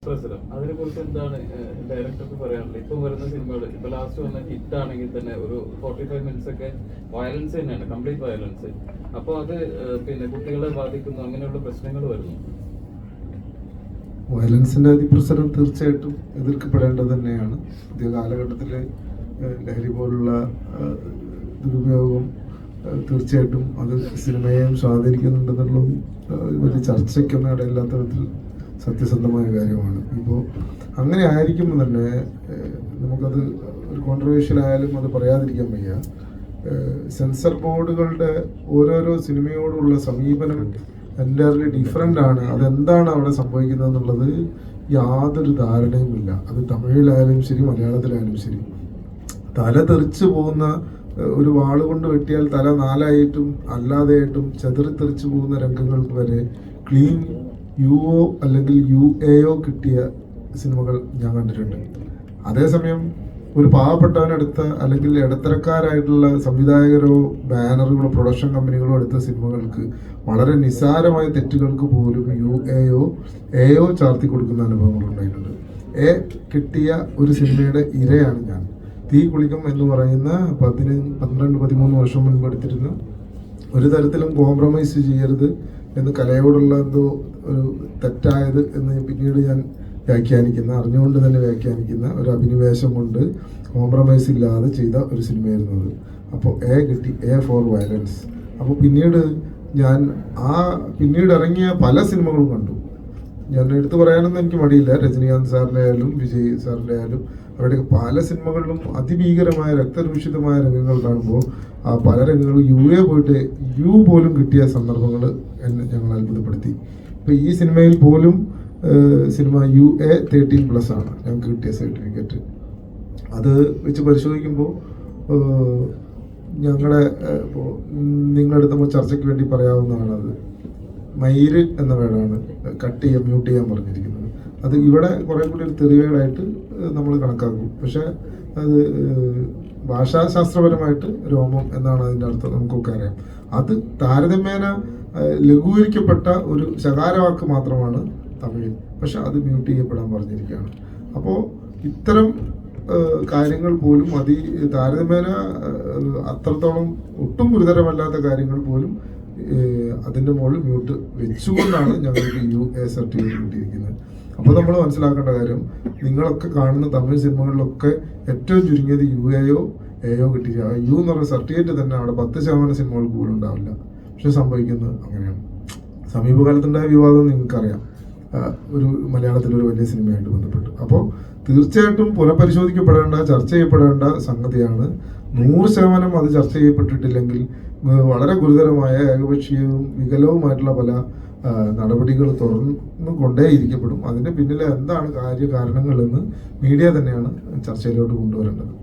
പ്രശ്നം അതിനെ കുറിച്ച് എന്താണ് ഡയറക്ടർക്ക് പറയാനുള്ളത്? ഇപ്പൊ വരുന്ന സിനിമകൾ ഇപ്പൊ ലാസ്റ്റ് വന്ന ഹിറ്റ് ആണെങ്കിൽ തന്നെ ഒരു 45 മിനിറ്റ്സ് ഒക്കെ വയലൻസ് തന്നെയാണ്, കംപ്ലീറ്റ് വയലൻസ്. അപ്പൊ അത് പിന്നെ കുട്ടികളെ ബാധിക്കുന്നു, അങ്ങനെയുള്ള പ്രശ്നങ്ങൾ വരുന്നു. വയലൻസിന്റെ അതിപ്രസരം തീർച്ചയായിട്ടും എതിർക്കപ്പെടേണ്ടത് തന്നെയാണ്. പുതിയ കാലഘട്ടത്തിലെ ലഹരി പോലുള്ള ദുരുപയോഗം തീർച്ചയായിട്ടും അത് സിനിമയെയും സ്വാധീനിക്കുന്നുണ്ടെന്നുള്ളതും വലിയ ചർച്ചയ്ക്കൊന്നും ഇടയില്ലാത്ത വിധത്തിൽ സത്യസന്ധമായ കാര്യമാണ്. ഇപ്പോൾ അങ്ങനെ ആയിരിക്കുമ്പോൾ തന്നെ നമുക്കത് ഒരു കോൺട്രവേഴ്ഷ്യൽ ആയാലും അത് പറയാതിരിക്കാൻ വയ്യ. സെൻസർ ബോർഡുകളുടെ ഓരോരോ സിനിമയോടുള്ള സമീപനം എൻ്റയർലി ഡിഫറെൻ്റ് ആണ്. അതെന്താണ് അവിടെ സംഭവിക്കുന്നത് എന്നുള്ളത് യാതൊരു ധാരണയുമില്ല. അത് തമിഴിലായാലും ശരി, മലയാളത്തിലായാലും ശരി. തല തെറിച്ചു പോകുന്ന ഒരു വാള് കൊണ്ട് വെട്ടിയാൽ തല 4ആയിട്ടും അല്ലാതെയായിട്ടും ചെതറിത്തെറിച്ചു പോകുന്ന രംഗങ്ങൾക്ക് വരെ ക്ലീൻ UO അല്ലെങ്കിൽ UAO കിട്ടിയ സിനിമകൾ ഞാൻ കണ്ടിട്ടുണ്ട്. അതേസമയം ഒരു പാവപ്പെട്ടവനെടുത്ത അല്ലെങ്കിൽ ഇടത്തരക്കാരായിട്ടുള്ള സംവിധായകരോ ബാനറുകളോ പ്രൊഡക്ഷൻ കമ്പനികളോ എടുത്ത സിനിമകൾക്ക് വളരെ നിസ്സാരമായ തെറ്റുകൾക്ക് പോലും UAO AO ചാർത്തി കൊടുക്കുന്ന അനുഭവങ്ങൾ ഉണ്ടായിട്ടുണ്ട്. A കിട്ടിയ ഒരു സിനിമയുടെ ഇരയാണ് ഞാൻ. തീ കുളിക്കും എന്ന് പറയുന്ന 12-13 വർഷം മുൻപ് എടുത്തിരുന്ന ഒരു തരത്തിലും കോംപ്രമൈസ് ചെയ്യരുത് എന്ന് കലയോടുള്ള എന്തോ ഒരു തെറ്റായത് എന്ന് പിന്നീട് ഞാൻ വ്യാഖ്യാനിക്കുന്ന, അറിഞ്ഞുകൊണ്ട് തന്നെ വ്യാഖ്യാനിക്കുന്ന ഒരു അഭിനിവേശം കൊണ്ട് കോംപ്രമൈസ് ഇല്ലാതെ ചെയ്ത ഒരു സിനിമയായിരുന്നു അത്. അപ്പോൾ A കിട്ടി, A ഫോർ വയലൻസ്. അപ്പോൾ പിന്നീട് ഞാൻ പിന്നീട് ഇറങ്ങിയ പല സിനിമകളും കണ്ടു. ഞാൻ എടുത്തു പറയാനൊന്നും എനിക്ക് മടിയില്ല. രജനീകാന്ത് സാറിൻ്റെ ആയാലും വിജയ് സാറിൻ്റെ ആയാലും അവരുടെ പല സിനിമകളിലും അതിഭീകരമായ രക്തരൂഷിതമായ രംഗങ്ങൾ കാണുമ്പോൾ ആ പല രംഗങ്ങളും UA പോയിട്ട് U പോലും കിട്ടിയ സന്ദർഭങ്ങൾ എന്നെ ഞങ്ങൾ അത്ഭുതപ്പെടുത്തി. ഇപ്പോൾ ഈ സിനിമയിൽ പോലും സിനിമ UA 13+ ആണ് ഞങ്ങൾക്ക് കിട്ടിയ സർട്ടിഫിക്കറ്റ്. അത് വെച്ച് പരിശോധിക്കുമ്പോൾ ഞങ്ങളുടെ ഇപ്പോൾ നിങ്ങളുടെ നമ്മൾ ചർച്ചയ്ക്ക് വേണ്ടി പറയാവുന്നതാണ്. അത് മയിര് എന്ന വേർഡാണ് മ്യൂട്ട് ചെയ്യാൻ പറഞ്ഞിരിക്കുന്നത്. അത് ഇവിടെ കുറേ കൂടി ഒരു തെറിവേടായിട്ട് നമ്മൾ കണക്കാക്കും. പക്ഷെ അത് ഭാഷാശാസ്ത്രപരമായിട്ട് രോമം എന്നാണ് അതിൻ്റെ അർത്ഥം, നമുക്കൊക്കെ അറിയാം. അത് താരതമ്യേന ലഘൂകരിക്കപ്പെട്ട ഒരു ശകാരവാക്ക് മാത്രമാണ് തമിഴിൽ. പക്ഷെ അത് മ്യൂട്ട് ചെയ്യപ്പെടാൻ പറഞ്ഞിരിക്കുകയാണ്. അപ്പോൾ ഇത്തരം കാര്യങ്ങൾ പോലും താരതമ്യേന അത്രത്തോളം ഒട്ടും ഗുരുതരമല്ലാത്ത കാര്യങ്ങൾ പോലും അതിൻ്റെ മുകളിൽ മ്യൂട്ട് വെച്ചുകൊണ്ടാണ് ഞങ്ങൾക്ക് UA സർട്ടിഫിക്കറ്റ് കിട്ടിയിരിക്കുന്നത്. അപ്പോൾ നമ്മൾ മനസ്സിലാക്കേണ്ട കാര്യം, നിങ്ങളൊക്കെ കാണുന്ന തമിഴ് സിനിമകളിലൊക്കെ ഏറ്റവും ചുരുങ്ങിയത് UAO AO കിട്ടിയിരിക്കുക. U എന്ന് പറയുന്ന സർട്ടിഫിക്കറ്റ് തന്നെ അവിടെ 10% സിനിമകൾക്ക് പോലും ഉണ്ടാവില്ല. പക്ഷെ സംഭവിക്കുന്നത് അങ്ങനെയാണ്. സമീപകാലത്തുണ്ടായ വിവാദം നിങ്ങൾക്കറിയാം, ഒരു മലയാളത്തിലൊരു വലിയ സിനിമയായിട്ട് ബന്ധപ്പെട്ട്. അപ്പോൾ തീർച്ചയായിട്ടും പുനഃപരിശോധിക്കപ്പെടേണ്ട, ചർച്ച ചെയ്യപ്പെടേണ്ട സംഗതിയാണ്. 100% അത് ചർച്ച ചെയ്യപ്പെട്ടിട്ടില്ലെങ്കിൽ വളരെ ഗുരുതരമായ ഏകപക്ഷീയവും വികലവുമായിട്ടുള്ള പല നടപടികൾ തുറന്നു കൊണ്ടേയിരിക്കപ്പെടും. അതിൻ്റെ പിന്നിലെ എന്താണ് കാര്യകാരണങ്ങളെന്ന് മീഡിയ തന്നെയാണ് ചർച്ചയിലോട്ട് കൊണ്ടുവരേണ്ടത്.